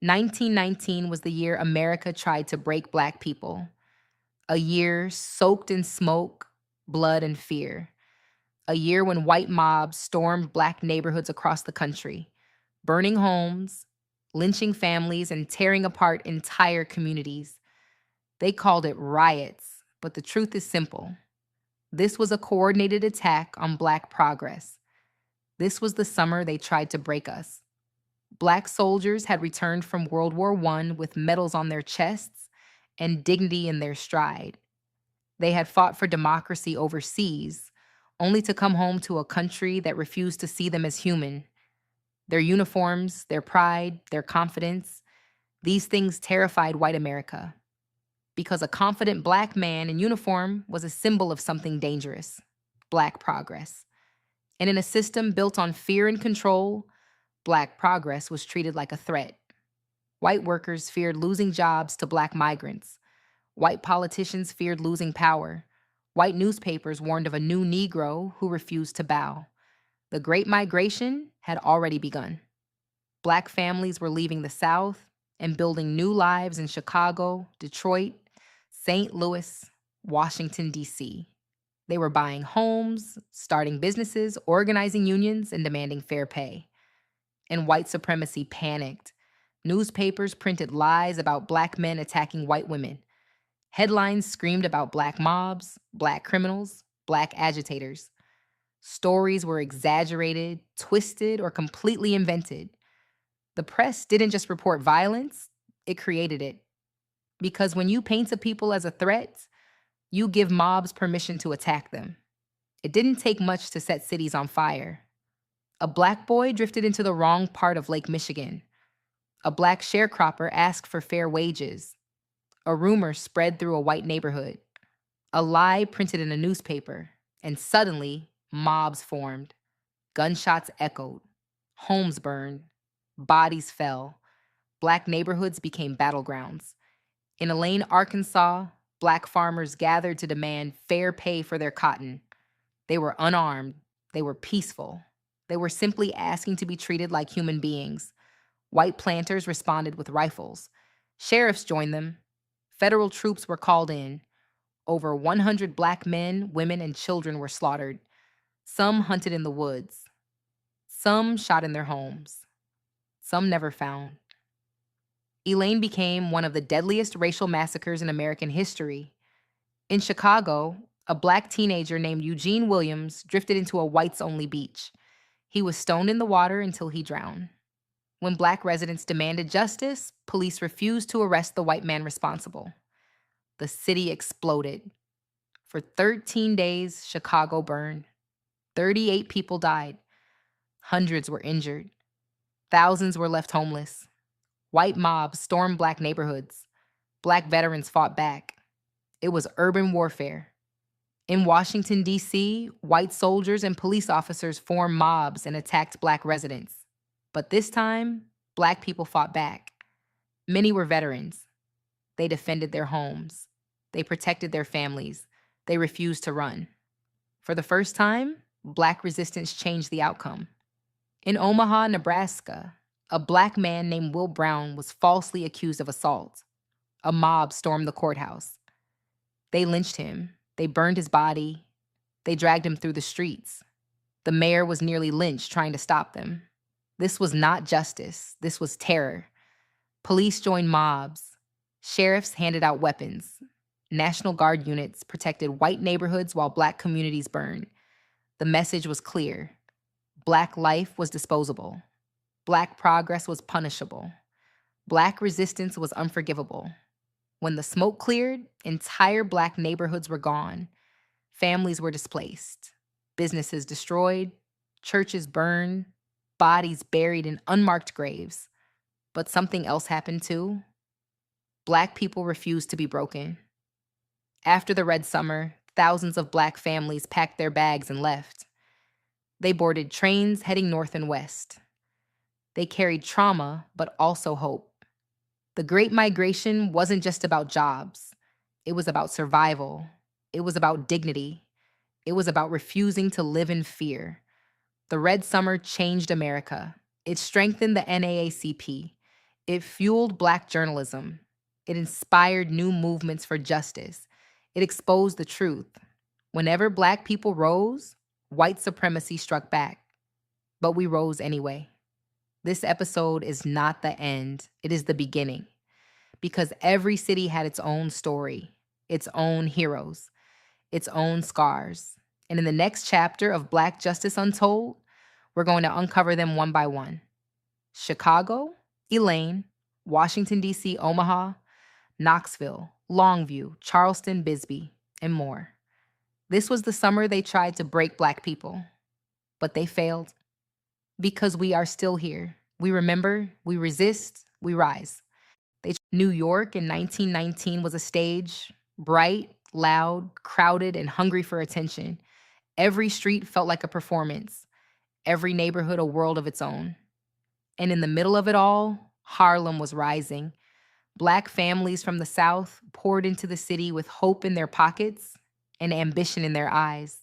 1919 was the year America tried to break Black people, a year soaked in smoke, blood, and fear, a year when white mobs stormed Black neighborhoods across the country, burning homes, lynching families, and tearing apart entire communities. They called it riots, but the truth is simple. This was a coordinated attack on Black progress. This was the summer they tried to break us. Black soldiers had returned from World War I with medals on their chests and dignity in their stride. They had fought for democracy overseas, only to come home to a country that refused to see them as human. Their uniforms, their pride, their confidence, these things terrified white America because a confident Black man in uniform was a symbol of something dangerous: Black progress. And in a system built on fear and control, Black progress was treated like a threat. White workers feared losing jobs to Black migrants. White politicians feared losing power. White newspapers warned of a new Negro who refused to bow. The Great Migration had already begun. Black families were leaving the South and building new lives in Chicago, Detroit, St. Louis, Washington, D.C. They were buying homes, starting businesses, organizing unions, and demanding fair pay. And white supremacy panicked. Newspapers printed lies about Black men attacking white women. Headlines screamed about Black mobs, Black criminals, Black agitators. Stories were exaggerated, twisted, or completely invented. The press didn't just report violence, it created it. Because when you paint a people as a threat, you give mobs permission to attack them. It didn't take much to set cities on fire. A Black boy drifted into the wrong part of Lake Michigan. A Black sharecropper asked for fair wages. A rumor spread through a white neighborhood. A lie printed in a newspaper. And suddenly, mobs formed. Gunshots echoed. Homes burned. Bodies fell. Black neighborhoods became battlegrounds. In Elaine, Arkansas, Black farmers gathered to demand fair pay for their cotton. They were unarmed. They were peaceful. They were simply asking to be treated like human beings. White planters responded with rifles. Sheriffs joined them. Federal troops were called in. Over 100 Black men, women, and children were slaughtered. Some hunted in the woods. Some shot in their homes. Some never found. Elaine became one of the deadliest racial massacres in American history. In Chicago, a Black teenager named Eugene Williams drifted into a whites-only beach. He was stoned in the water until he drowned. When Black residents demanded justice, police refused to arrest the white man responsible. The city exploded. For 13 days, Chicago burned. 38 people died. Hundreds were injured. Thousands were left homeless. White mobs stormed Black neighborhoods. Black veterans fought back. It was urban warfare. In Washington, D.C., white soldiers and police officers formed mobs and attacked Black residents. But this time, Black people fought back. Many were veterans. They defended their homes. They protected their families. They refused to run. For the first time, Black resistance changed the outcome. In Omaha, Nebraska, a Black man named Will Brown was falsely accused of assault. A mob stormed the courthouse. They lynched him. They burned his body. They dragged him through the streets. The mayor was nearly lynched trying to stop them. This was not justice. This was terror. Police joined mobs. Sheriffs handed out weapons. National Guard units protected white neighborhoods while Black communities burned. The message was clear. Black life was disposable. Black progress was punishable. Black resistance was unforgivable. When the smoke cleared, entire Black neighborhoods were gone. Families were displaced. Businesses destroyed. Churches burned. Bodies buried in unmarked graves. But something else happened too. Black people refused to be broken. After the Red Summer, thousands of Black families packed their bags and left. They boarded trains heading north and west. They carried trauma, but also hope. The Great Migration wasn't just about jobs. It was about survival. It was about dignity. It was about refusing to live in fear. The Red Summer changed America. It strengthened the NAACP. It fueled Black journalism. It inspired new movements for justice. It exposed the truth. Whenever Black people rose, white supremacy struck back. But we rose anyway. This episode is not the end, it is the beginning. Because every city had its own story, its own heroes, its own scars. And in the next chapter of Black Justice Untold, we're going to uncover them one by one. Chicago, Elaine; Washington, D.C., Omaha; Knoxville, Longview, Charleston, Bisbee, and more. This was the summer they tried to break Black people, but they failed because we are still here. We remember, we resist, we rise. New York in 1919 was a stage, bright, loud, crowded, and hungry for attention. Every street felt like a performance, every neighborhood a world of its own. And in the middle of it all, Harlem was rising. Black families from the South poured into the city with hope in their pockets and ambition in their eyes.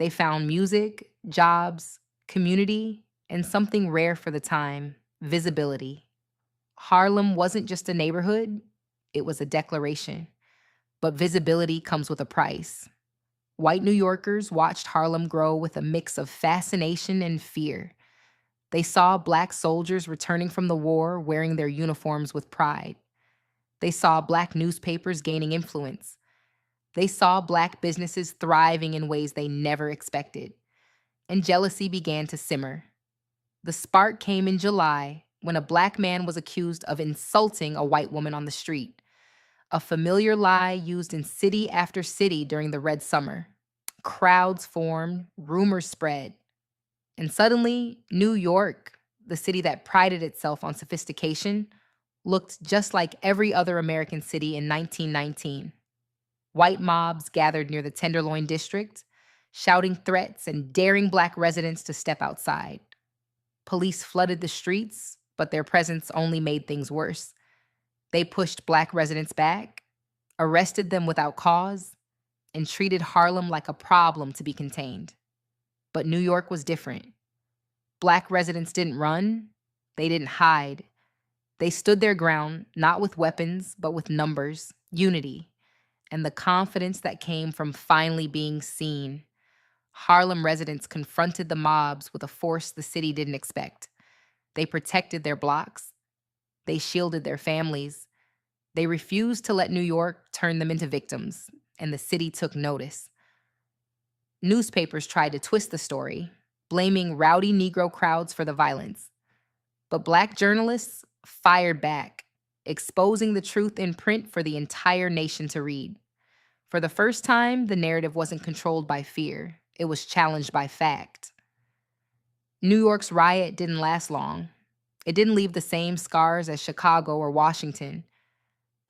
They found music, jobs, community, and something rare for the time: visibility. Harlem wasn't just a neighborhood, it was a declaration. But visibility comes with a price. White New Yorkers watched Harlem grow with a mix of fascination and fear. They saw Black soldiers returning from the war wearing their uniforms with pride. They saw Black newspapers gaining influence. They saw Black businesses thriving in ways they never expected. And jealousy began to simmer. The spark came in July when a Black man was accused of insulting a white woman on the street, a familiar lie used in city after city during the Red Summer. Crowds formed, rumors spread, and suddenly, New York, the city that prided itself on sophistication, looked just like every other American city in 1919. White mobs gathered near the Tenderloin district, shouting threats and daring Black residents to step outside. Police flooded the streets, but their presence only made things worse. They pushed Black residents back, arrested them without cause, and treated Harlem like a problem to be contained. But New York was different. Black residents didn't run, they didn't hide. They stood their ground, not with weapons, but with numbers, unity, and the confidence that came from finally being seen. Harlem residents confronted the mobs with a force the city didn't expect. They protected their blocks. They shielded their families. They refused to let New York turn them into victims, and the city took notice. Newspapers tried to twist the story, blaming rowdy Negro crowds for the violence. But Black journalists fired back, exposing the truth in print for the entire nation to read. For the first time, the narrative wasn't controlled by fear. It was challenged by fact. New York's riot didn't last long. It didn't leave the same scars as Chicago or Washington,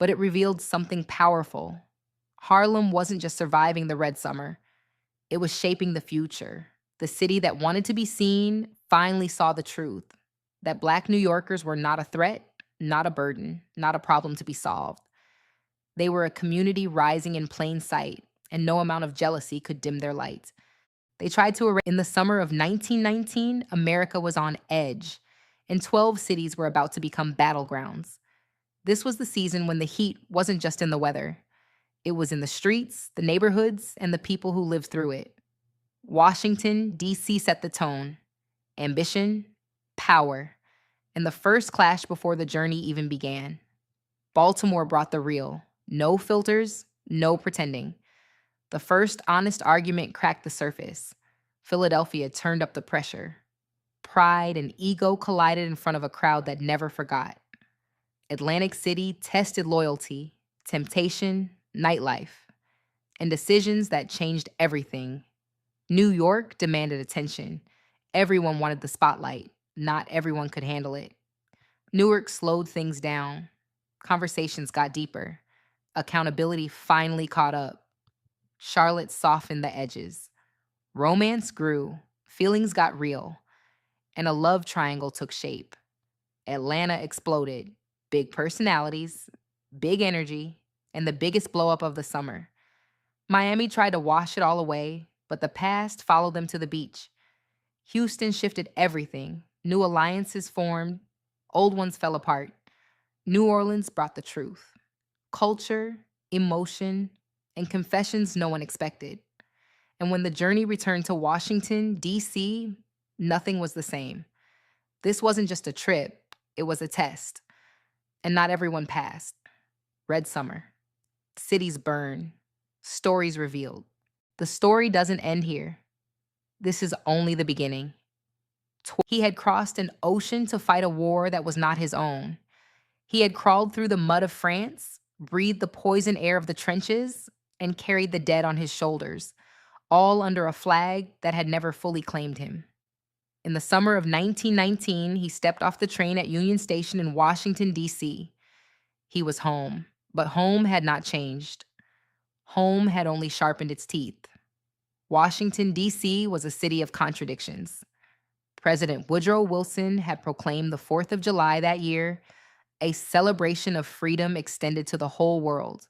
but it revealed something powerful. Harlem wasn't just surviving the Red Summer. It was shaping the future. The city that wanted to be seen finally saw the truth, that Black New Yorkers were not a threat, not a burden, not a problem to be solved. They were a community rising in plain sight, and no amount of jealousy could dim their light. They tried to erase. In the summer of 1919, America was on edge, and 12 cities were about to become battlegrounds. This was the season when the heat wasn't just in the weather. It was in the streets, the neighborhoods, and the people who lived through it. Washington, D.C. set the tone. Ambition, power, and the first clash before the journey even began. Baltimore brought the real. No filters, no pretending. The first honest argument cracked the surface. Philadelphia turned up the pressure. Pride and ego collided in front of a crowd that never forgot. Atlantic City tested loyalty, temptation, nightlife, and decisions that changed everything. New York demanded attention. Everyone wanted the spotlight. Not everyone could handle it. Newark slowed things down. Conversations got deeper. Accountability finally caught up. Charlotte softened the edges. Romance grew. Feelings got real. And a love triangle took shape. Atlanta exploded. Big personalities, big energy, and the biggest blow-up of the summer. Miami tried to wash it all away, but the past followed them to the beach. Houston shifted everything. New alliances formed. Old ones fell apart. New Orleans brought the truth: culture, emotion, and confessions no one expected. And when the journey returned to Washington, D.C., nothing was the same. This wasn't just a trip, it was a test. And not everyone passed. Red Summer. Cities burn. Stories revealed. The story doesn't end here. This is only the beginning. He had crossed an ocean to fight a war that was not his own. He had crawled through the mud of France, breathed the poison air of the trenches, and carried the dead on his shoulders, all under a flag that had never fully claimed him. In the summer of 1919, he stepped off the train at Union Station in Washington, D.C. He was home, but home had not changed. Home had only sharpened its teeth. Washington, D.C. was a city of contradictions. President Woodrow Wilson had proclaimed the 4th of July that year a celebration of freedom extended to the whole world.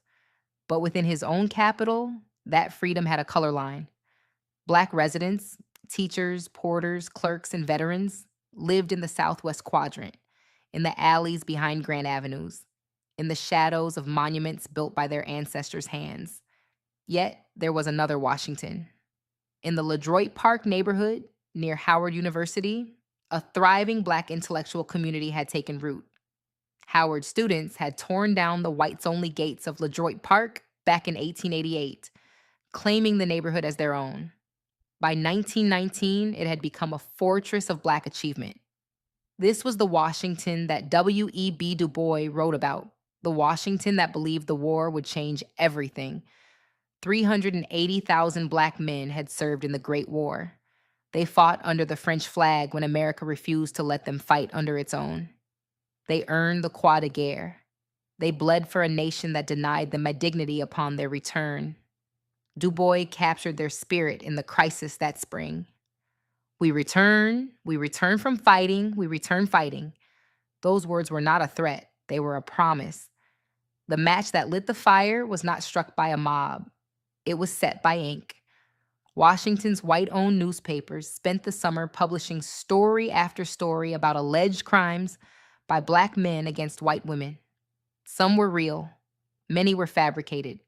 But within his own capital, that freedom had a color line. Black residents, teachers, porters, clerks, and veterans lived in the Southwest Quadrant, in the alleys behind Grand Avenues, in the shadows of monuments built by their ancestors' hands. Yet, there was another Washington. In the LaDroit Park neighborhood, near Howard University, a thriving Black intellectual community had taken root. Howard students had torn down the whites-only gates of LaDroit Park back in 1888, claiming the neighborhood as their own. By 1919, it had become a fortress of Black achievement. This was the Washington that W.E.B. Du Bois wrote about, the Washington that believed the war would change everything. 380,000 Black men had served in the Great War. They fought under the French flag when America refused to let them fight under its own. They earned the Croix de Guerre. They bled for a nation that denied them a dignity upon their return. Du Bois captured their spirit in the crisis that spring. We return from fighting, we return fighting. Those words were not a threat, they were a promise. The match that lit the fire was not struck by a mob. It was set by ink. Washington's white-owned newspapers spent the summer publishing story after story about alleged crimes by Black men against white women. Some were real. Many were fabricated.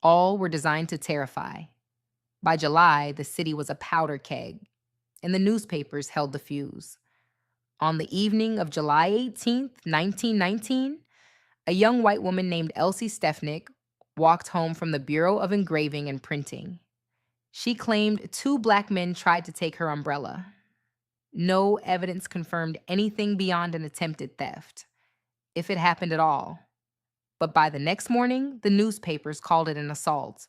All were designed to terrify. By July, the city was a powder keg, and the newspapers held the fuse. On the evening of July 18th, 1919, a young white woman named Elsie Stefnick walked home from the Bureau of Engraving and Printing. She claimed 2 Black men tried to take her umbrella. No evidence confirmed anything beyond an attempted theft, if it happened at all. But by the next morning, the newspapers called it an assault.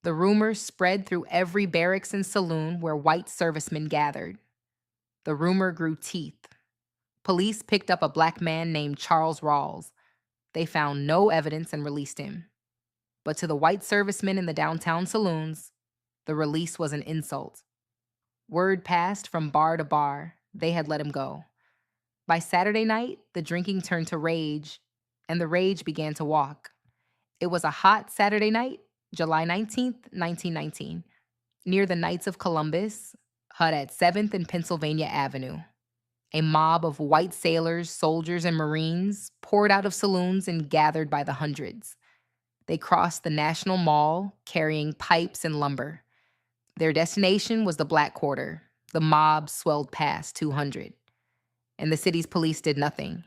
The rumors spread through every barracks and saloon where white servicemen gathered. The rumor grew teeth. Police picked up a Black man named Charles Rawls. They found no evidence and released him. But to the white servicemen in the downtown saloons, the release was an insult. Word passed from bar to bar. They had let him go. By Saturday night, the drinking turned to rage, and the rage began to walk. It was a hot Saturday night, July 19th, 1919, near the Knights of Columbus, hut at 7th and Pennsylvania Avenue. A mob of white sailors, soldiers, and Marines poured out of saloons and gathered by the hundreds. They crossed the National Mall, carrying pipes and lumber. Their destination was the Black Quarter. The mob swelled past 200. And the city's police did nothing.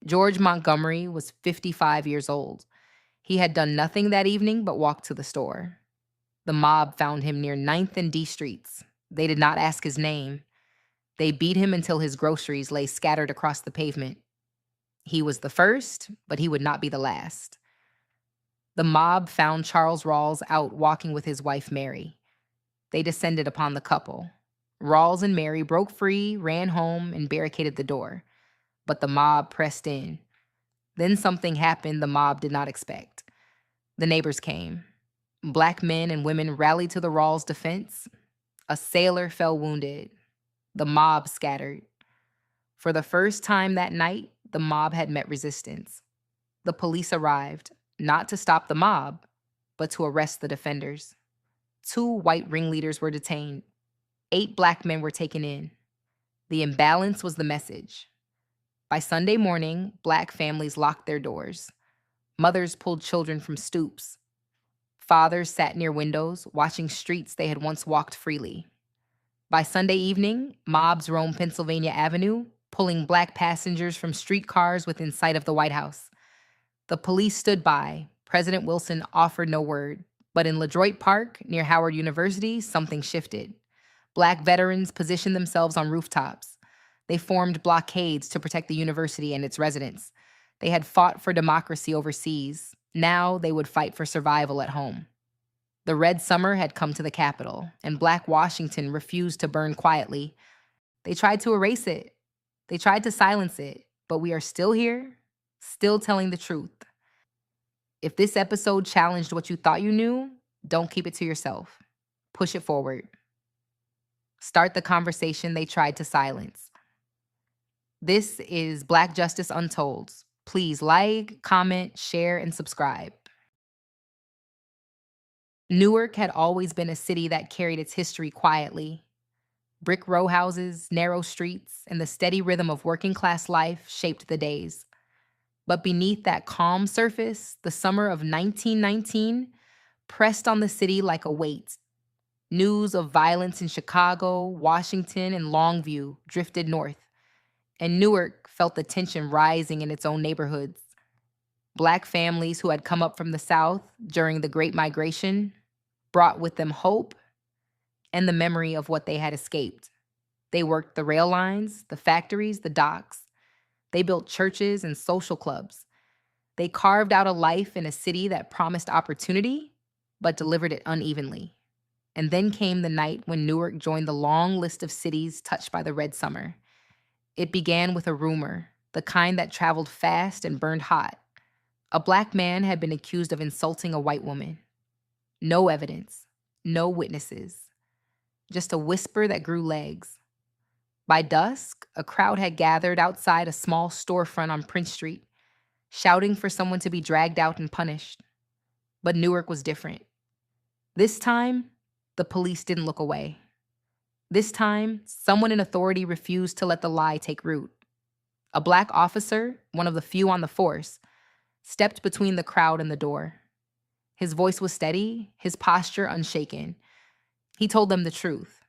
George Montgomery was 55 years old. He had done nothing that evening but walk to the store. The mob found him near 9th and D Streets. They did not ask his name. They beat him until his groceries lay scattered across the pavement. He was the first, but he would not be the last. The mob found Charles Rawls out walking with his wife, Mary. They descended upon the couple. Rawls and Mary broke free, ran home, and barricaded the door. But the mob pressed in. Then something happened the mob did not expect. The neighbors came. Black men and women rallied to the Rawls' defense. A sailor fell wounded. The mob scattered. For the first time that night, the mob had met resistance. The police arrived, not to stop the mob, but to arrest the defenders. 2 white ringleaders were detained. 8 Black men were taken in. The imbalance was the message. By Sunday morning, Black families locked their doors. Mothers pulled children from stoops. Fathers sat near windows, watching streets they had once walked freely. By Sunday evening, mobs roamed Pennsylvania Avenue, pulling Black passengers from streetcars within sight of the White House. The police stood by. President Wilson offered no word. But in LaDroit Park, near Howard University, something shifted. Black veterans positioned themselves on rooftops. They formed blockades to protect the university and its residents. They had fought for democracy overseas. Now they would fight for survival at home. The Red Summer had come to the Capitol, and Black Washington refused to burn quietly. They tried to erase it. They tried to silence it. But we are still here, still telling the truth. If this episode challenged what you thought you knew, don't keep it to yourself. Push it forward. Start the conversation they tried to silence. This is Black Justice Untold. Please like, comment, share, and subscribe. Newark had always been a city that carried its history quietly. Brick row houses, narrow streets, and the steady rhythm of working class life shaped the days. But beneath that calm surface, the summer of 1919 pressed on the city like a weight. News of violence in Chicago, Washington, and Longview drifted north, and Newark felt the tension rising in its own neighborhoods. Black families who had come up from the South during the Great Migration brought with them hope and the memory of what they had escaped. They worked the rail lines, the factories, the docks. They built churches and social clubs. They carved out a life in a city that promised opportunity, but delivered it unevenly. And then came the night when Newark joined the long list of cities touched by the Red Summer. It began with a rumor, the kind that traveled fast and burned hot. A Black man had been accused of insulting a white woman. No evidence, no witnesses, just a whisper that grew legs. By dusk, a crowd had gathered outside a small storefront on Prince Street, shouting for someone to be dragged out and punished. But Newark was different. This time, the police didn't look away. This time, someone in authority refused to let the lie take root. A Black officer, one of the few on the force, stepped between the crowd and the door. His voice was steady, his posture unshaken. He told them the truth.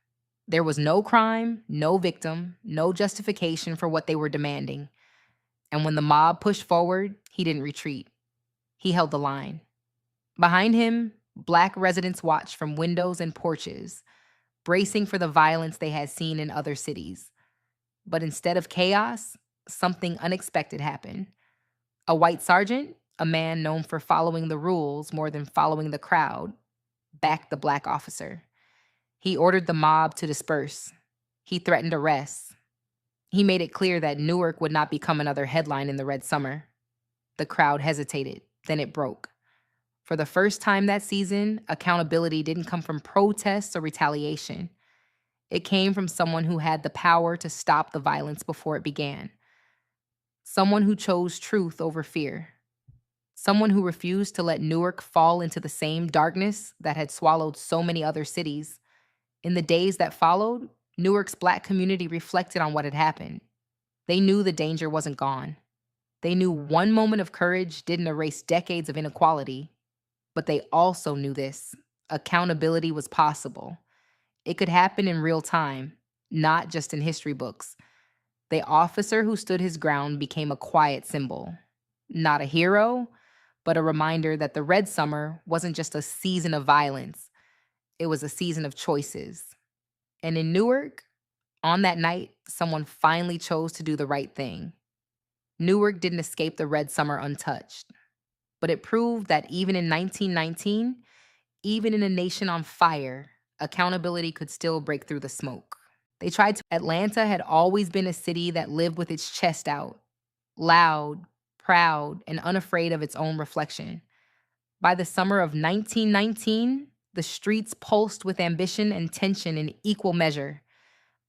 There was no crime, no victim, no justification for what they were demanding. And when the mob pushed forward, he didn't retreat. He held the line. Behind him, Black residents watched from windows and porches, bracing for the violence they had seen in other cities. But instead of chaos, something unexpected happened. A white sergeant, a man known for following the rules more than following the crowd, backed the Black officer. He ordered the mob to disperse. He threatened arrests. He made it clear that Newark would not become another headline in the Red Summer. The crowd hesitated, then it broke. For the first time that season, accountability didn't come from protests or retaliation. It came from someone who had the power to stop the violence before it began. Someone who chose truth over fear. Someone who refused to let Newark fall into the same darkness that had swallowed so many other cities. In the days that followed, Newark's Black community reflected on what had happened. They knew the danger wasn't gone. They knew one moment of courage didn't erase decades of inequality. But they also knew this. Accountability was possible. It could happen in real time, not just in history books. The officer who stood his ground became a quiet symbol. Not a hero, but a reminder that the Red Summer wasn't just a season of violence. It was a season of choices. And in Newark, on that night, someone finally chose to do the right thing. Newark didn't escape the Red Summer untouched. But it proved that even in 1919, even in a nation on fire, accountability could still break through the smoke. Atlanta had always been a city that lived with its chest out, loud, proud, and unafraid of its own reflection. By the summer of 1919, the streets pulsed with ambition and tension in equal measure.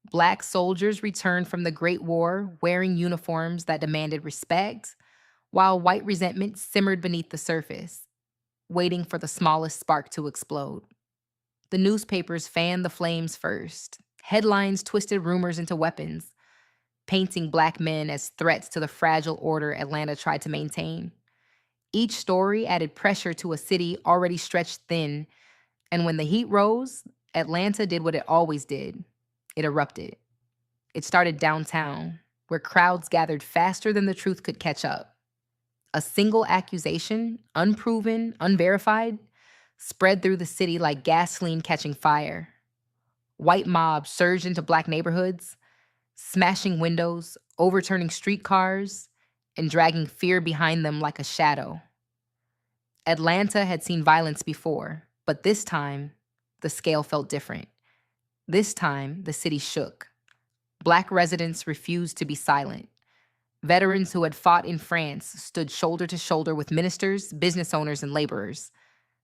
Black soldiers returned from the Great War wearing uniforms that demanded respect, while white resentment simmered beneath the surface, waiting for the smallest spark to explode. The newspapers fanned the flames first. Headlines twisted rumors into weapons. painting black men as threats to the fragile order Atlanta tried to maintain. Each story added pressure to a city already stretched thin, and when the heat rose, Atlanta did what it always did. It erupted. It started downtown, where crowds gathered faster than the truth could catch up. A single accusation, unproven, unverified, spread through the city like gasoline catching fire. White mobs surged into black neighborhoods, smashing windows, overturning streetcars, and dragging fear behind them like a shadow. Atlanta had seen violence before, but this time, the scale felt different. This time, the city shook. Black residents refused to be silent. Veterans who had fought in France stood shoulder to shoulder with ministers, business owners, and laborers.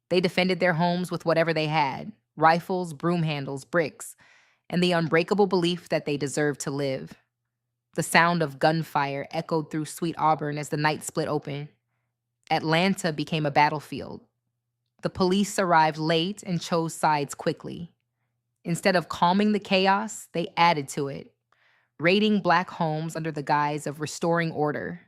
They defended their homes with whatever they had: rifles, broom handles, bricks, and the unbreakable belief that they deserved to live. The sound of gunfire echoed through Sweet Auburn as the night split open. Atlanta became a battlefield. The police arrived late and chose sides quickly. Instead of calming the chaos, they added to it, raiding black homes under the guise of restoring order.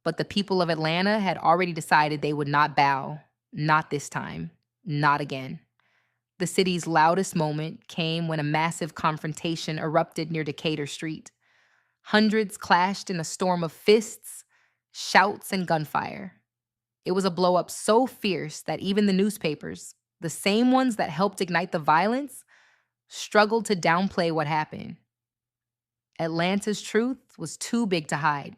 But the people of Atlanta had already decided they would not bow. Not this time. Not again. The city's loudest moment came when a massive confrontation erupted near Decatur Street. Hundreds clashed in a storm of fists, shouts, and gunfire. It was a blow-up so fierce that even the newspapers, the same ones that helped ignite the violence, struggled to downplay what happened. Atlanta's truth was too big to hide.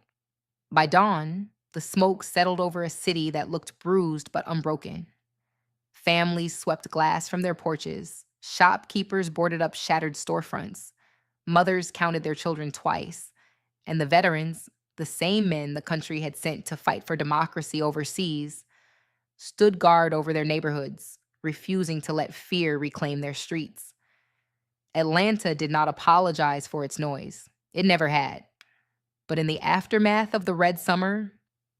By dawn, the smoke settled over a city that looked bruised but unbroken. Families swept glass from their porches. Shopkeepers boarded up shattered storefronts. Mothers counted their children twice. And the veterans, the same men the country had sent to fight for democracy overseas, stood guard over their neighborhoods, refusing to let fear reclaim their streets. Atlanta did not apologize for its noise. It never had. But in the aftermath of the Red Summer,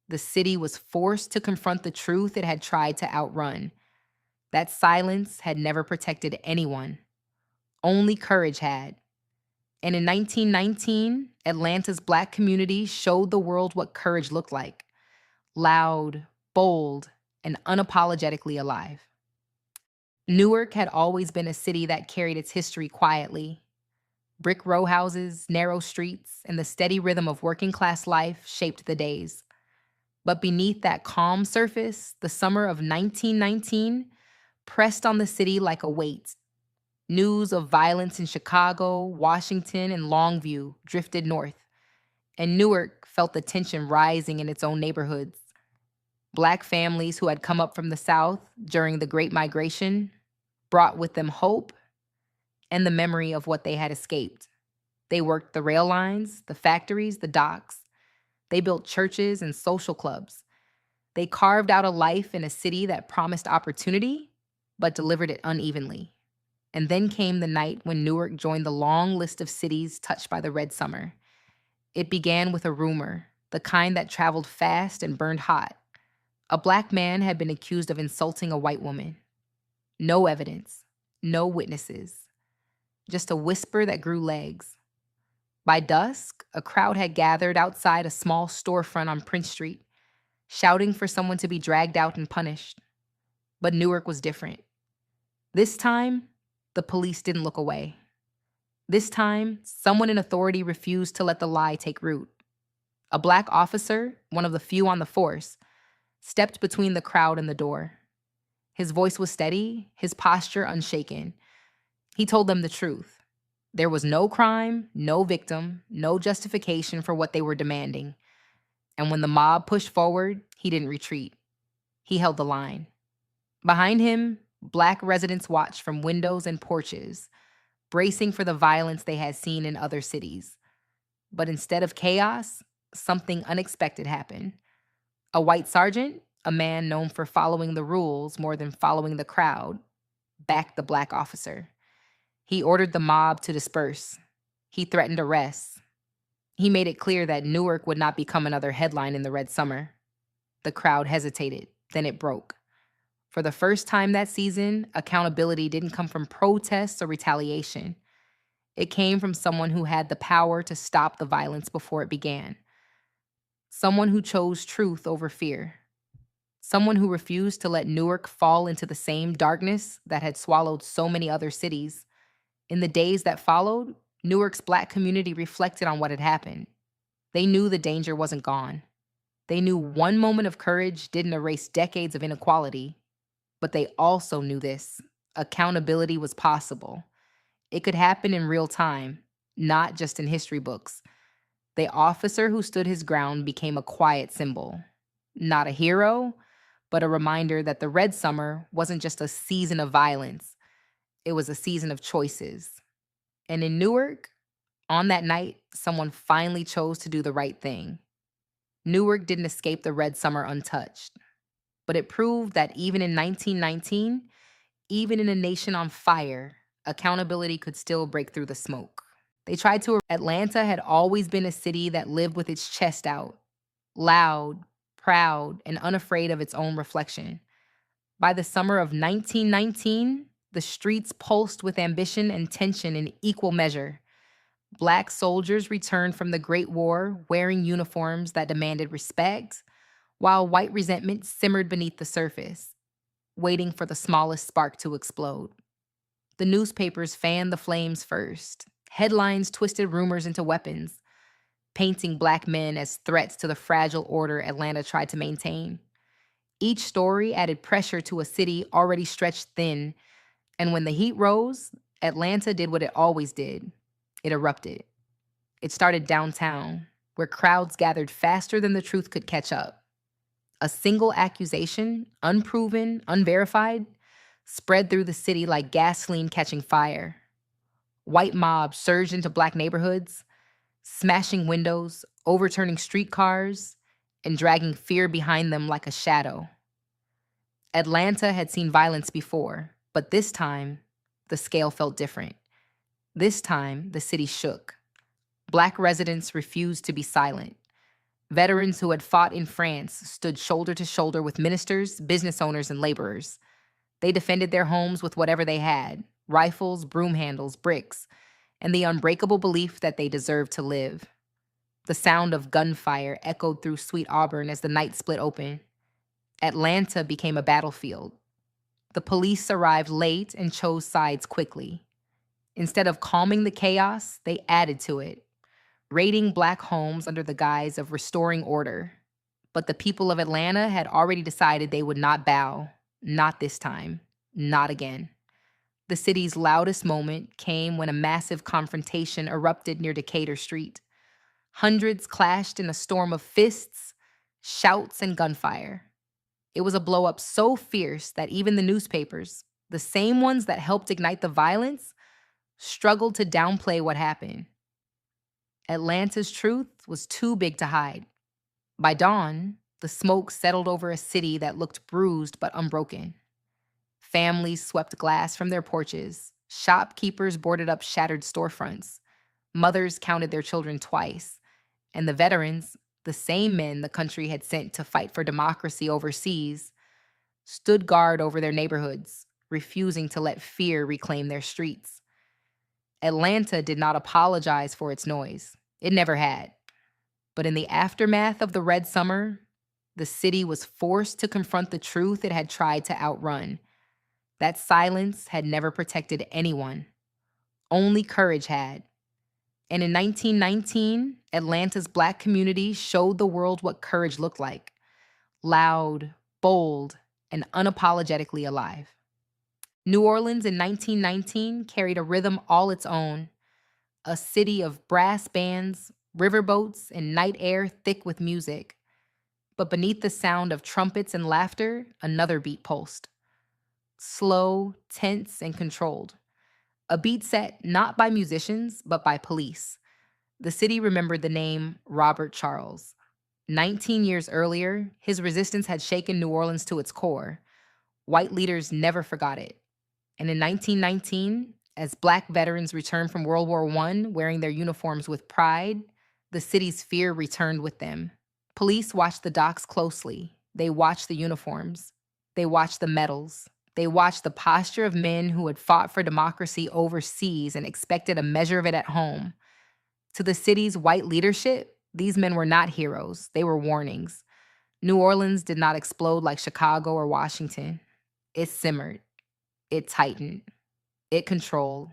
the city was forced to confront the truth it had tried to outrun. That silence had never protected anyone. Only courage had. And in 1919, Atlanta's black community showed the world what courage looked like: loud, bold, and unapologetically alive. Newark had always been a city that carried its history quietly. Brick row houses, narrow streets, and the steady rhythm of working-class life shaped the days. But beneath that calm surface, the summer of 1919 pressed on the city like a weight. News of violence in Chicago, Washington, and Longview drifted north, and Newark felt the tension rising in its own neighborhoods. Black families who had come up from the South during the Great Migration brought with them hope and the memory of what they had escaped. They worked the rail lines, the factories, the docks. They built churches and social clubs. They carved out a life in a city that promised opportunity, but delivered it unevenly. And then came the night when Newark joined the long list of cities touched by the Red Summer. It began with a rumor, the kind that traveled fast and burned hot. A black man had been accused of insulting a white woman. No evidence, no witnesses, just a whisper that grew legs. By dusk, a crowd had gathered outside a small storefront on Prince Street, shouting for someone to be dragged out and punished. But Newark was different. This time, the police didn't look away. This time, someone in authority refused to let the lie take root. A black officer, one of the few on the force, stepped between the crowd and the door. His voice was steady, his posture unshaken. He told them the truth. There was no crime, no victim, no justification for what they were demanding. And when the mob pushed forward, he didn't retreat. He held the line. Behind him, black residents watched from windows and porches, bracing for the violence they had seen in other cities. But instead of chaos, something unexpected happened. A white sergeant, a man known for following the rules more than following the crowd, backed the black officer. He ordered the mob to disperse. He threatened arrests. He made it clear that Newark would not become another headline in the Red Summer. The crowd hesitated, then it broke. For the first time that season, accountability didn't come from protests or retaliation. It came from someone who had the power to stop the violence before it began. Someone who chose truth over fear. Someone who refused to let Newark fall into the same darkness that had swallowed so many other cities. In the days that followed, Newark's Black community reflected on what had happened. They knew the danger wasn't gone. They knew one moment of courage didn't erase decades of inequality, but they also knew this: accountability was possible. It could happen in real time, not just in history books. The officer who stood his ground became a quiet symbol. Not a hero, but a reminder that the Red Summer wasn't just a season of violence, it was a season of choices. And in Newark, on that night, someone finally chose to do the right thing. Newark didn't escape the Red Summer untouched, but it proved that even in 1919, even in a nation on fire, accountability could still break through the smoke. They tried to. Atlanta had always been a city that lived with its chest out, loud, proud, and unafraid of its own reflection. By the summer of 1919, the streets pulsed with ambition and tension in equal measure. Black soldiers returned from the Great War wearing uniforms that demanded respect, while white resentment simmered beneath the surface, waiting for the smallest spark to explode. The newspapers fanned the flames first. Headlines twisted rumors into weapons, painting Black men as threats to the fragile order Atlanta tried to maintain. Each story added pressure to a city already stretched thin, and when the heat rose, Atlanta did what it always did. It erupted. It started downtown, where crowds gathered faster than the truth could catch up. A single accusation, unproven, unverified, spread through the city like gasoline catching fire. White mobs surged into Black neighborhoods, smashing windows, overturning streetcars, and dragging fear behind them like a shadow. Atlanta had seen violence before, but this time, the scale felt different. This time, the city shook. Black residents refused to be silent. Veterans who had fought in France stood shoulder to shoulder with ministers, business owners, and laborers. They defended their homes with whatever they had: rifles, broom handles, bricks, and the unbreakable belief that they deserved to live. The sound of gunfire echoed through Sweet Auburn as the night split open. Atlanta became a battlefield. The police arrived late and chose sides quickly. Instead of calming the chaos, they added to it, raiding Black homes under the guise of restoring order. But the people of Atlanta had already decided they would not bow. Not this time. Not again. The city's loudest moment came when a massive confrontation erupted near Decatur Street. Hundreds clashed in a storm of fists, shouts, and gunfire. It was a blow-up so fierce that even the newspapers, the same ones that helped ignite the violence, struggled to downplay what happened. Atlanta's truth was too big to hide. By dawn, the smoke settled over a city that looked bruised but unbroken. Families swept glass from their porches. Shopkeepers boarded up shattered storefronts. Mothers counted their children twice. And the veterans, the same men the country had sent to fight for democracy overseas, stood guard over their neighborhoods, refusing to let fear reclaim their streets. Atlanta did not apologize for its noise. It never had. But in the aftermath of the Red Summer, the city was forced to confront the truth it had tried to outrun. That silence had never protected anyone. Only courage had. And in 1919, Atlanta's Black community showed the world what courage looked like: loud, bold, and unapologetically alive. New Orleans in 1919 carried a rhythm all its own, a city of brass bands, riverboats, and night air thick with music. But beneath the sound of trumpets and laughter, another beat pulsed. Slow, tense, and controlled. A beat set not by musicians, but by police. The city remembered the name Robert Charles. 19 years earlier, his resistance had shaken New Orleans to its core. White leaders never forgot it. And in 1919, as Black veterans returned from World War I wearing their uniforms with pride, the city's fear returned with them. Police watched the docks closely. They watched the uniforms. They watched the medals, They watched the posture of men who had fought for democracy overseas and expected a measure of it at home. To the city's white leadership, these men were not heroes, they were warnings. New Orleans did not explode like Chicago or Washington. It simmered, it tightened, it controlled.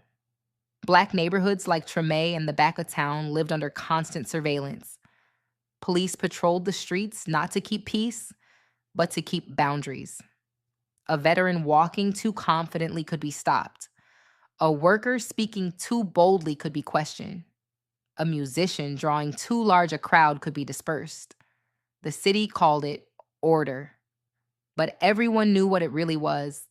Black neighborhoods like Treme and the back of town lived under constant surveillance. Police patrolled the streets not to keep peace, but to keep boundaries. A veteran walking too confidently could be stopped. A worker speaking too boldly could be questioned. A musician drawing too large a crowd could be dispersed. The city called it order, but everyone knew what it really was.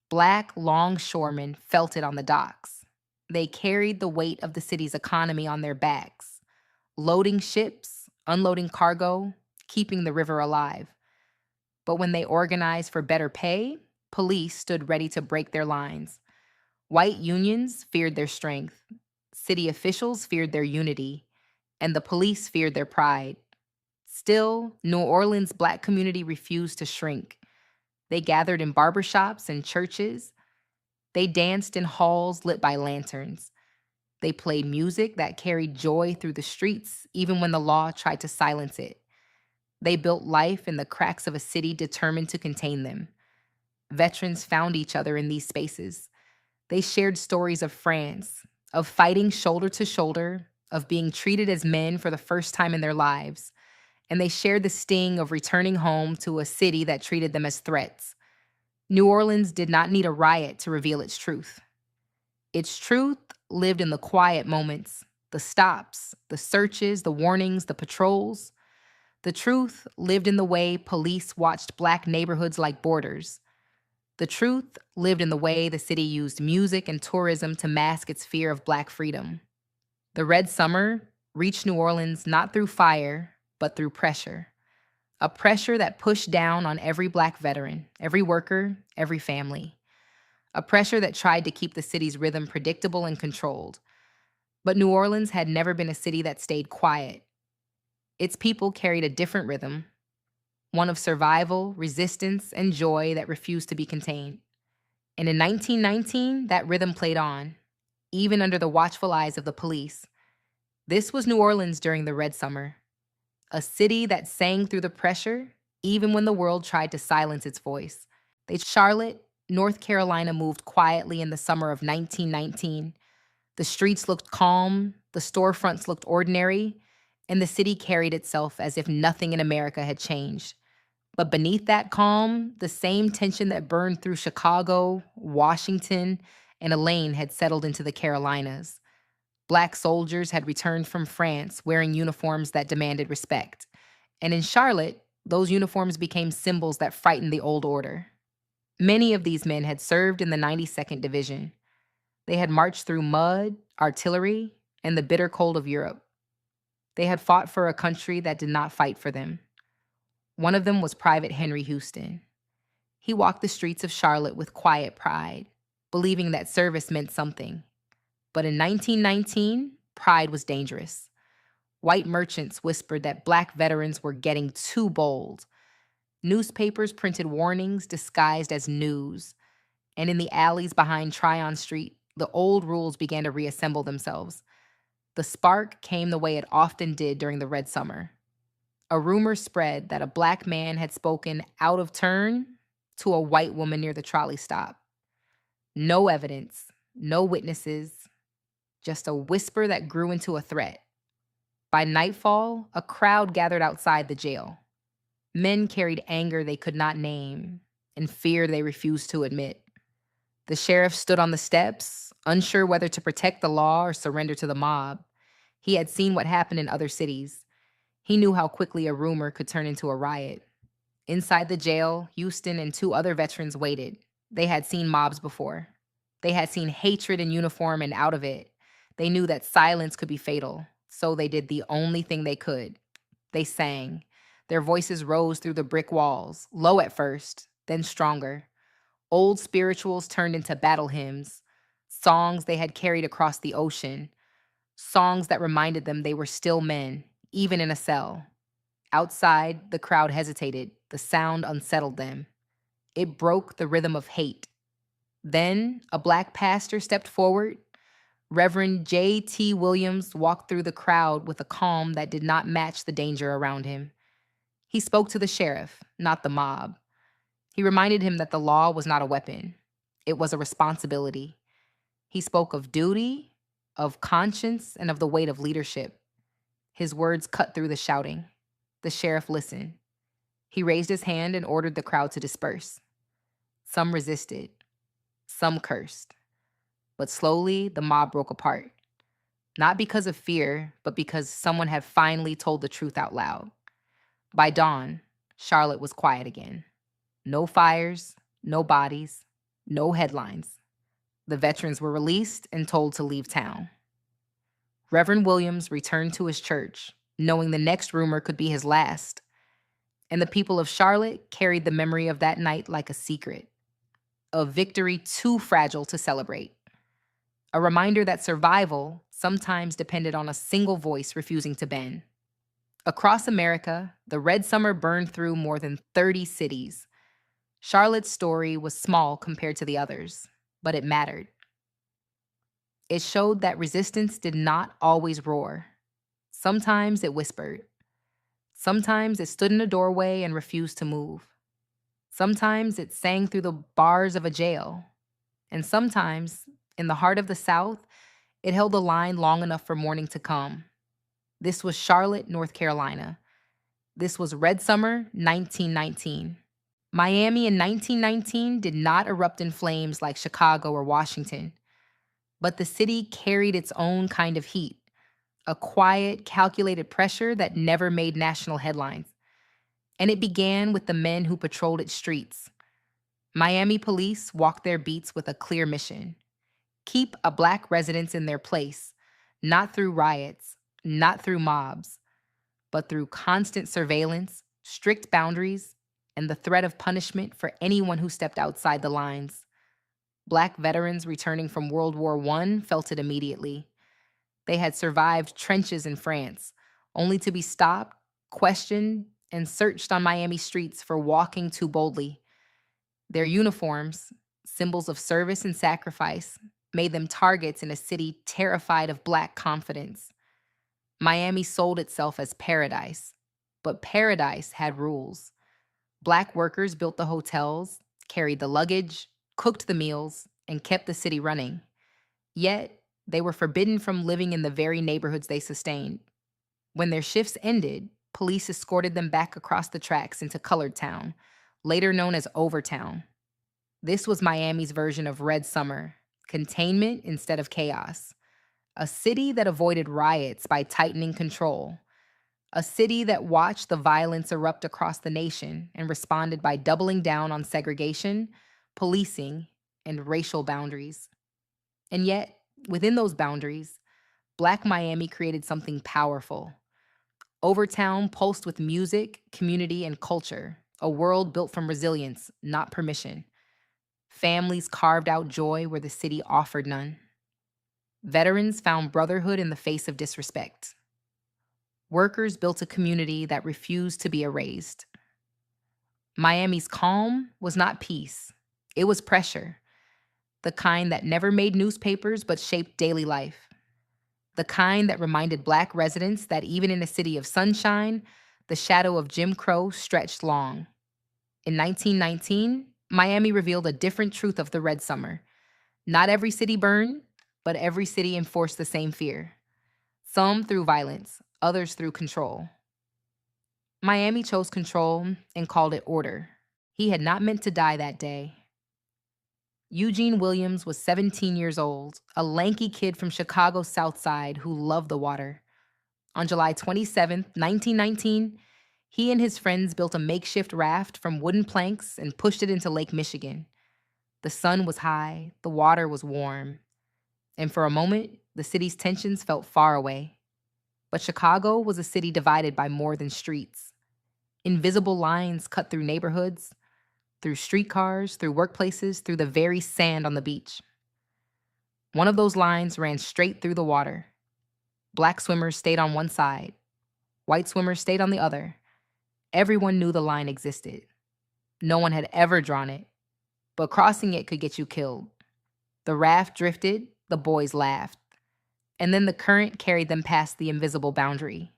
Black longshoremen felt it on the docks. They carried the weight of the city's economy on their backs, loading ships, unloading cargo, keeping the river alive. But when they organized for better pay, police stood ready to break their lines. White unions feared their strength, city officials feared their unity, and the police feared their pride. Still, New Orleans' Black community refused to shrink. They gathered in barbershops and churches. They danced in halls lit by lanterns. They played music that carried joy through the streets, even when the law tried to silence it. They built life in the cracks of a city determined to contain them. Veterans found each other in these spaces. They shared stories of France, of fighting shoulder to shoulder, of being treated as men for the first time in their lives. And they shared the sting of returning home to a city that treated them as threats. New Orleans did not need a riot to reveal its truth. Its truth lived in the quiet moments, the stops, the searches, the warnings, the patrols. The truth lived in the way police watched Black neighborhoods like borders. The truth lived in the way the city used music and tourism to mask its fear of Black freedom. The Red Summer reached New Orleans not through fire, but through pressure. A pressure that pushed down on every Black veteran, every worker, every family. A pressure that tried to keep the city's rhythm predictable and controlled. But New Orleans had never been a city that stayed quiet. Its people carried a different rhythm, one of survival, resistance, and joy that refused to be contained. And in 1919, that rhythm played on, even under the watchful eyes of the police. This was New Orleans during the Red Summer, a city that sang through the pressure, even when the world tried to silence its voice. Charlotte, North Carolina moved quietly in the summer of 1919. The streets looked calm, the storefronts looked ordinary, and the city carried itself as if nothing in America had changed. But beneath that calm, the same tension that burned through Chicago, Washington, and Elaine had settled into the Carolinas. Black soldiers had returned from France wearing uniforms that demanded respect. And in Charlotte, those uniforms became symbols that frightened the old order. Many of these men had served in the 92nd Division. They had marched through mud, artillery, and the bitter cold of Europe. They had fought for a country that did not fight for them. One of them was Private Henry Houston. He walked the streets of Charlotte with quiet pride, believing that service meant something. But in 1919, pride was dangerous. White merchants whispered that Black veterans were getting too bold. Newspapers printed warnings disguised as news. And in the alleys behind Tryon Street, the old rules began to reassemble themselves. The spark came the way it often did during the Red Summer. A rumor spread that a Black man had spoken out of turn to a white woman near the trolley stop. No evidence, no witnesses, just a whisper that grew into a threat. By nightfall, a crowd gathered outside the jail. Men carried anger they could not name and fear they refused to admit. The sheriff stood on the steps, unsure whether to protect the law or surrender to the mob. He had seen what happened in other cities. He knew how quickly a rumor could turn into a riot. Inside the jail, Houston and two other veterans waited. They had seen mobs before. They had seen hatred in uniform, and out of it, they knew that silence could be fatal. So they did the only thing they could. They sang. Their voices rose through the brick walls, low at first, then stronger. Old spirituals turned into battle hymns, songs they had carried across the ocean, songs that reminded them they were still men, even in a cell. Outside, the crowd hesitated. The sound unsettled them. It broke the rhythm of hate. Then a black pastor stepped forward. Reverend J.T. Williams walked through the crowd with a calm that did not match the danger around him. He spoke to the sheriff, not the mob. He reminded him that the law was not a weapon. It was a responsibility. He spoke of duty, of conscience, and of the weight of leadership. His words cut through the shouting. The sheriff listened. He raised his hand and ordered the crowd to disperse. Some resisted. Some cursed. But slowly, the mob broke apart. Not because of fear, but because someone had finally told the truth out loud. By dawn, Charlotte was quiet again. No fires, no bodies, no headlines. The veterans were released and told to leave town. Reverend Williams returned to his church, knowing the next rumor could be his last. And the people of Charlotte carried the memory of that night like a secret. A victory too fragile to celebrate. A reminder that survival sometimes depended on a single voice refusing to bend. Across America, the Red Summer burned through more than 30 cities. Charlotte's story was small compared to the others, but it mattered. It showed that resistance did not always roar. Sometimes it whispered. Sometimes it stood in a doorway and refused to move. Sometimes it sang through the bars of a jail. And sometimes, in the heart of the South, it held a line long enough for morning to come. This was Charlotte, North Carolina. This was Red Summer, 1919. Miami in 1919 did not erupt in flames like Chicago or Washington. But the city carried its own kind of heat, a quiet, calculated pressure that never made national headlines. And it began with the men who patrolled its streets. Miami police walked their beats with a clear mission. Keep a black residents in their place, not through riots, not through mobs, but through constant surveillance, strict boundaries, and the threat of punishment for anyone who stepped outside the lines. Black veterans returning from World War I felt it immediately. They had survived trenches in France, only to be stopped, questioned, and searched on Miami streets for walking too boldly. Their uniforms, symbols of service and sacrifice, made them targets in a city terrified of black confidence. Miami sold itself as paradise, but paradise had rules. Black workers built the hotels, carried the luggage, cooked the meals, and kept the city running. Yet, they were forbidden from living in the very neighborhoods they sustained. When their shifts ended, police escorted them back across the tracks into Colored Town, later known as Overtown. This was Miami's version of Red Summer, containment instead of chaos. A city that avoided riots by tightening control. A city that watched the violence erupt across the nation and responded by doubling down on segregation, policing, and racial boundaries. And yet, within those boundaries, Black Miami created something powerful. Overtown pulsed with music, community, and culture, a world built from resilience, not permission. Families carved out joy where the city offered none. Veterans found brotherhood in the face of disrespect. Workers built a community that refused to be erased. Miami's calm was not peace. It was pressure. The kind that never made newspapers but shaped daily life. The kind that reminded Black residents that even in a city of sunshine, the shadow of Jim Crow stretched long. In 1919, Miami revealed a different truth of the Red Summer. Not every city burned, but every city enforced the same fear. Some through violence, others through control. Miami chose control and called it order. He had not meant to die that day. Eugene Williams was 17 years old, a lanky kid from Chicago's South Side who loved the water. On July 27, 1919, he and his friends built a makeshift raft from wooden planks and pushed it into Lake Michigan. The sun was high, the water was warm, and for a moment, the city's tensions felt far away. But Chicago was a city divided by more than streets. Invisible lines cut through neighborhoods, through streetcars, through workplaces, through the very sand on the beach. One of those lines ran straight through the water. Black swimmers stayed on one side. White swimmers stayed on the other. Everyone knew the line existed. No one had ever drawn it, but crossing it could get you killed. The raft drifted, the boys laughed, and then the current carried them past the invisible boundary.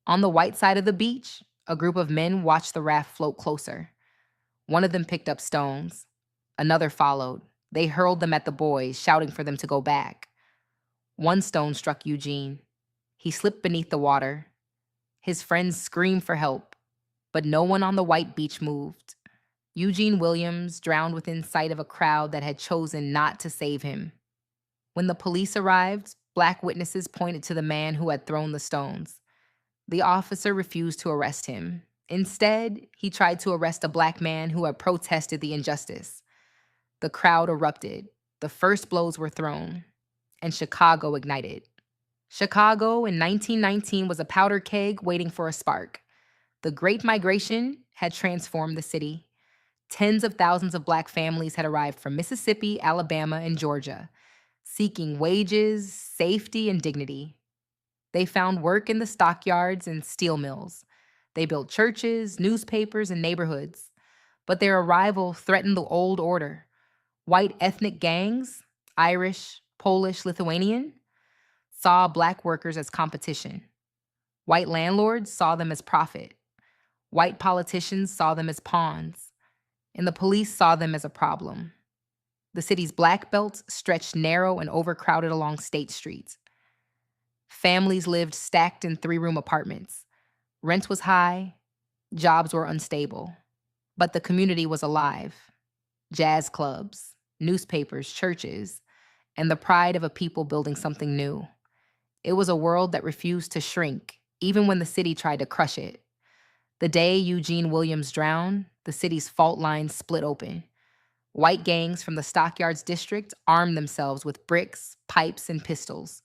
On the white side of the beach, a group of men watched the raft float closer. One of them picked up stones. Another followed. They hurled them at the boys, shouting for them to go back. One stone struck Eugene. He slipped beneath the water. His friends screamed for help, but no one on the white beach moved. Eugene Williams drowned within sight of a crowd that had chosen not to save him. When the police arrived, Black witnesses pointed to the man who had thrown the stones. The officer refused to arrest him. Instead, he tried to arrest a Black man who had protested the injustice. The crowd erupted. The first blows were thrown, and Chicago ignited. Chicago in 1919 was a powder keg waiting for a spark. The Great Migration had transformed the city. Tens of thousands of Black families had arrived from Mississippi, Alabama, and Georgia, seeking wages, safety, and dignity. They found work in the stockyards and steel mills. They built churches, newspapers, and neighborhoods. But their arrival threatened the old order. White ethnic gangs, Irish, Polish, Lithuanian, saw Black workers as competition. White landlords saw them as profit. White politicians saw them as pawns. And the police saw them as a problem. The city's Black belts stretched narrow and overcrowded along state streets. Families lived stacked in 3-room apartments. Rent was high, jobs were unstable. But the community was alive. Jazz clubs, newspapers, churches, and the pride of a people building something new. It was a world that refused to shrink, even when the city tried to crush it. The day Eugene Williams drowned, the city's fault lines split open. White gangs from the Stockyards district armed themselves with bricks, pipes, and pistols.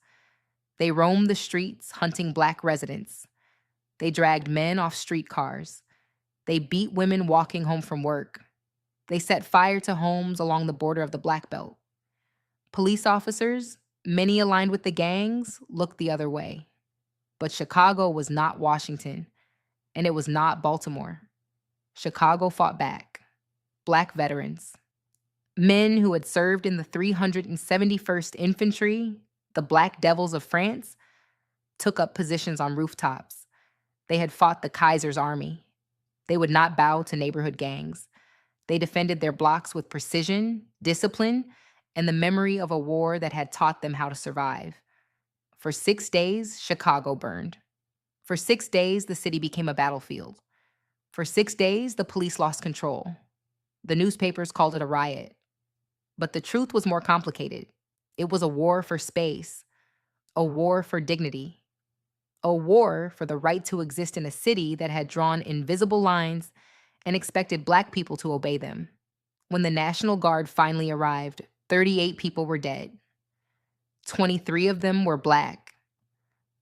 They roamed the streets, hunting Black residents. They dragged men off streetcars. They beat women walking home from work. They set fire to homes along the border of the Black Belt. Police officers, many aligned with the gangs, looked the other way. But Chicago was not Washington, and it was not Baltimore. Chicago fought back. Black veterans. Men who had served in the 371st Infantry, the Black Devils of France, took up positions on rooftops. They had fought the Kaiser's army. They would not bow to neighborhood gangs. They defended their blocks with precision, discipline, and the memory of a war that had taught them how to survive. For 6 days, Chicago burned. For 6 days, the city became a battlefield. For 6 days, the police lost control. The newspapers called it a riot. But the truth was more complicated. It was a war for space, a war for dignity, a war for the right to exist in a city that had drawn invisible lines and expected Black people to obey them. When the National Guard finally arrived, 38 people were dead. 23 of them were Black.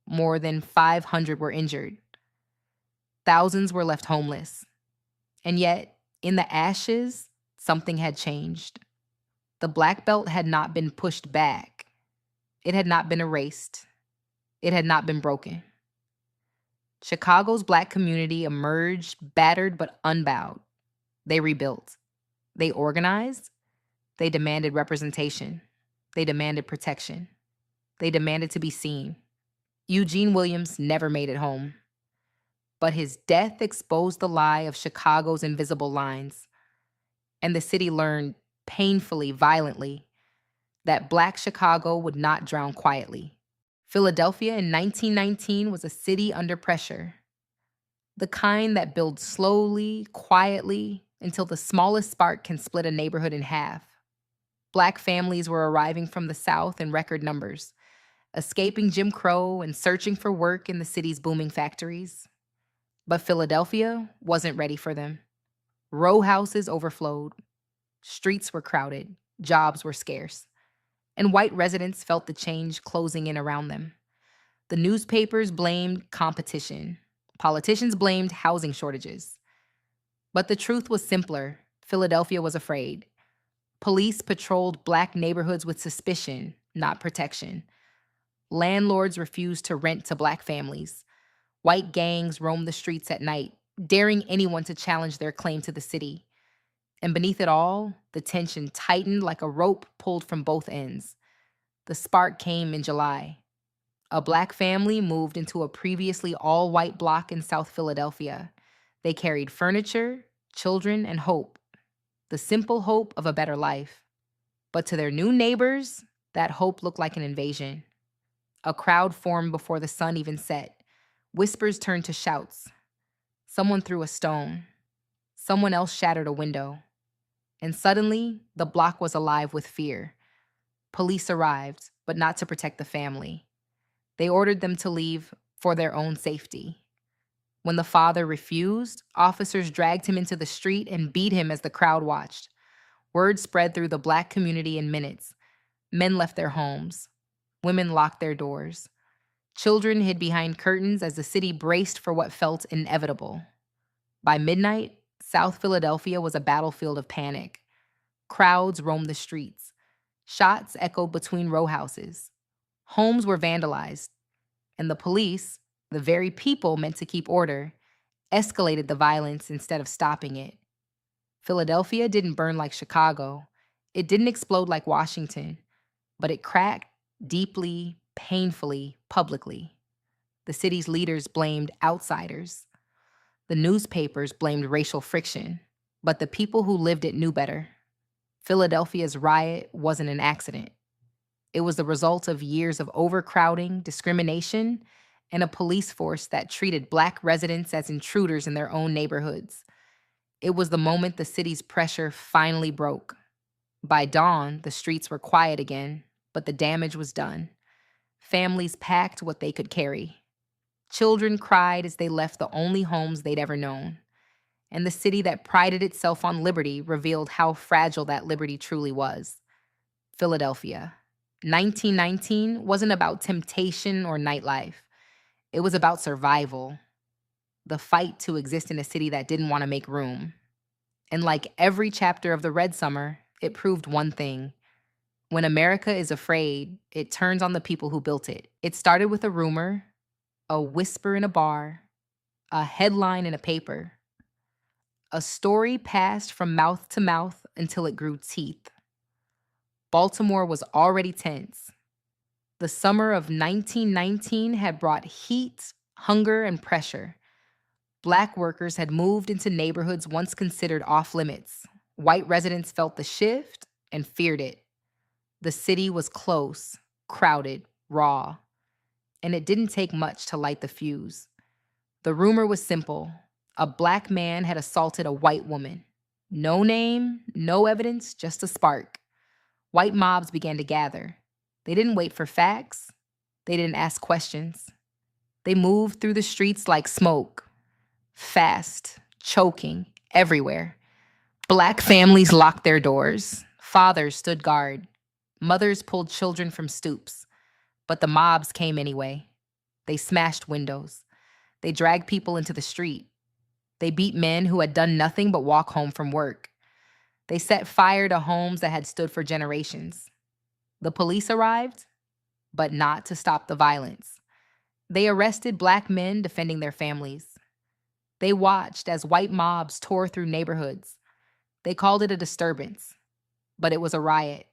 More than 500 were injured. Thousands were left homeless. And yet, in the ashes, something had changed. The Black Belt had not been pushed back. It had not been erased. It had not been broken. Chicago's Black community emerged battered but unbowed. They rebuilt. They organized. They demanded representation. They demanded protection. They demanded to be seen. Eugene Williams never made it home. But his death exposed the lie of Chicago's invisible lines. And the city learned, painfully, violently, that Black Chicago would not drown quietly. Philadelphia in 1919 was a city under pressure. The kind that builds slowly, quietly, until the smallest spark can split a neighborhood in half. Black families were arriving from the South in record numbers, escaping Jim Crow and searching for work in the city's booming factories. But Philadelphia wasn't ready for them. Row houses overflowed. Streets were crowded. Jobs were scarce. And white residents felt the change closing in around them. The newspapers blamed competition. Politicians blamed housing shortages. But the truth was simpler. Philadelphia was afraid. Police patrolled Black neighborhoods with suspicion, not protection. Landlords refused to rent to Black families. White gangs roamed the streets at night, daring anyone to challenge their claim to the city. And beneath it all, the tension tightened like a rope pulled from both ends. The spark came in July. A Black family moved into a previously all white block in South Philadelphia. They carried furniture, children, and hope, the simple hope of a better life. But to their new neighbors, that hope looked like an invasion. A crowd formed before the sun even set. Whispers turned to shouts. Someone threw a stone. Someone else shattered a window. And suddenly, the block was alive with fear. Police arrived, but not to protect the family. They ordered them to leave for their own safety. When the father refused, officers dragged him into the street and beat him as the crowd watched. Word spread through the Black community in minutes. Men left their homes. Women locked their doors. Children hid behind curtains as the city braced for what felt inevitable. By midnight, South Philadelphia was a battlefield of panic. Crowds roamed the streets. Shots echoed between row houses. Homes were vandalized. And the police, the very people meant to keep order, escalated the violence instead of stopping it. Philadelphia didn't burn like Chicago. It didn't explode like Washington. But it cracked deeply, painfully, publicly. The city's leaders blamed outsiders. The newspapers blamed racial friction. But the people who lived it knew better. Philadelphia's riot wasn't an accident. It was the result of years of overcrowding, discrimination, and a police force that treated Black residents as intruders in their own neighborhoods. It was the moment the city's pressure finally broke. By dawn, the streets were quiet again, but the damage was done. Families packed what they could carry. Children cried as they left the only homes they'd ever known. And the city that prided itself on liberty revealed how fragile that liberty truly was. Philadelphia. 1919 wasn't about temptation or nightlife. It was about survival. The fight to exist in a city that didn't want to make room. And like every chapter of the Red Summer, it proved one thing. When America is afraid, it turns on the people who built it. It started with a rumor, a whisper in a bar, a headline in a paper. A story passed from mouth to mouth until it grew teeth. Baltimore was already tense. The summer of 1919 had brought heat, hunger, and pressure. Black workers had moved into neighborhoods once considered off limits. White residents felt the shift and feared it. The city was close, crowded, raw. And it didn't take much to light the fuse. The rumor was simple. A Black man had assaulted a white woman. No name, no evidence, just a spark. White mobs began to gather. They didn't wait for facts. They didn't ask questions. They moved through the streets like smoke. Fast, choking, everywhere. Black families locked their doors. Fathers stood guard. Mothers pulled children from stoops. But the mobs came anyway. They smashed windows. They dragged people into the street. They beat men who had done nothing but walk home from work. They set fire to homes that had stood for generations. The police arrived, but not to stop the violence. They arrested Black men defending their families. They watched as white mobs tore through neighborhoods. They called it a disturbance, but it was a riot.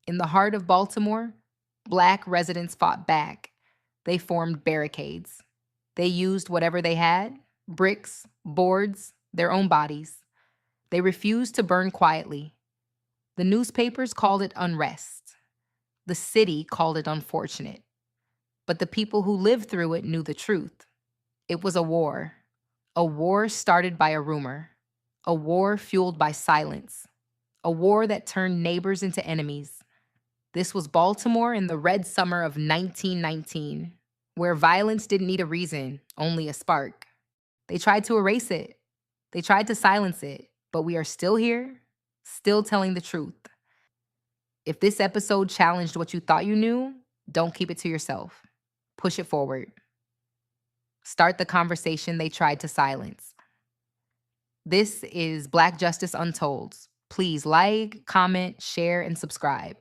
In the heart of Baltimore, Black residents fought back. They formed barricades. They used whatever they had, bricks, boards, their own bodies. They refused to burn quietly. The newspapers called it unrest. The city called it unfortunate. But the people who lived through it knew the truth. It was a war started by a rumor, a war fueled by silence, a war that turned neighbors into enemies. This was Baltimore in the Red Summer of 1919, where violence didn't need a reason, only a spark. They tried to erase it. They tried to silence it, but we are still here, still telling the truth. If this episode challenged what you thought you knew, don't keep it to yourself. Push it forward. Start the conversation they tried to silence. This is Black Justice Untold. Please like, comment, share, and subscribe.